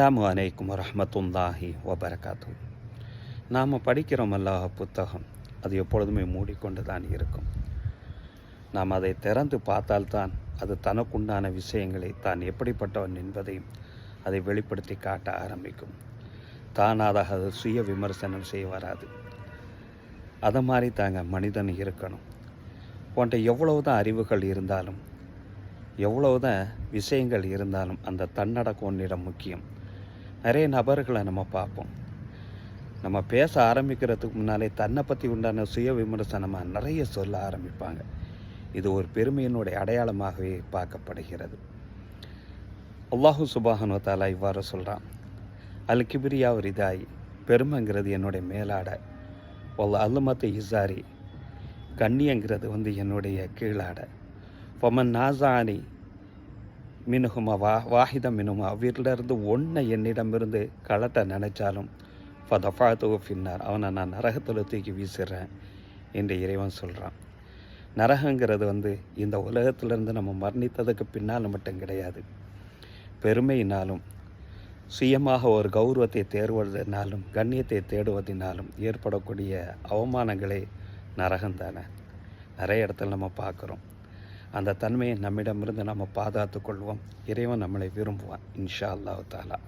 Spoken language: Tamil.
அஸ்ஸலாமு அலைக்கும் வரஹ்மத்துல்லாஹி வபரகாத்து. நாம் படிக்கிறோம் அல்லாஹ் புத்தகம், அது எப்பொழுதுமே மூடிக்கொண்டு தான் இருக்கும். நாம் அதை திறந்து பார்த்தால்தான் அது தனக்குண்டான விஷயங்களை தான் எப்படிப்பட்டவன் என்பதையும் அதை வெளிப்படுத்தி காட்ட ஆரம்பிக்கும். தானாக அது சுய விமர்சனம் செய்ய வராது. அதை மாதிரி தாங்க மனிதன் இருக்கணும். போன்ற எவ்வளவுதான் அறிவுகள் இருந்தாலும், எவ்வளவுதான் விஷயங்கள் இருந்தாலும், அந்த தன்னடக்கம் ஒன்றிடம் முக்கியம். நிறைய நபர்களை நம்ம பார்ப்போம். நம்ம பேச ஆரம்பிக்கிறதுக்கு முன்னாலே தன்னை பற்றி உண்டான சுய விமர்சனமாக நிறைய சொல்ல ஆரம்பிப்பாங்க. இது ஒரு பெருமையினுடைய அடையாளமாகவே பார்க்கப்படுகிறது. அல்லாஹு சுப்ஹானஹு வ தஆலா இவ்வாறு சொல்கிறான், அல் கிப்ரியா ரிதாய், பெருமைங்கிறது என்னுடைய மேலாடை, அல்லமத்து இசாரி, கண்ணியங்கிறது என்னுடைய கீழாடை, பொமன் நாசானி மினுகுமா வாஹிதம் மினுமா, வீட்டிலிருந்து ஒன்றை என்னிடமிருந்து கலட்ட நினைச்சாலும் ஃபதஃபாத்து ஃபின்னார், அவனை நான் நரகத்தில் தூக்கி வீசிடுறேன் என்று இறைவன் சொல்கிறான். நரகங்கிறது இந்த உலகத்திலிருந்து நம்ம மரணித்ததுக்கு பின்னால் மட்டும் கிடையாது. பெருமையினாலும் சுயமாக ஒரு கௌரவத்தை தேடுவதனாலும் கண்ணியத்தை தேடுவதனாலும் ஏற்படக்கூடிய அவமானங்களே நரகந்தானே. நிறைய இடத்துல நம்ம பார்க்குறோம். அந்த தன்மையை நம்மிடமிருந்து நம்ம பாதுகாத்து கொள்வோம். இறைவன் நம்மளை விரும்புவான் இன்ஷா அல்லாஹ் தஆலா.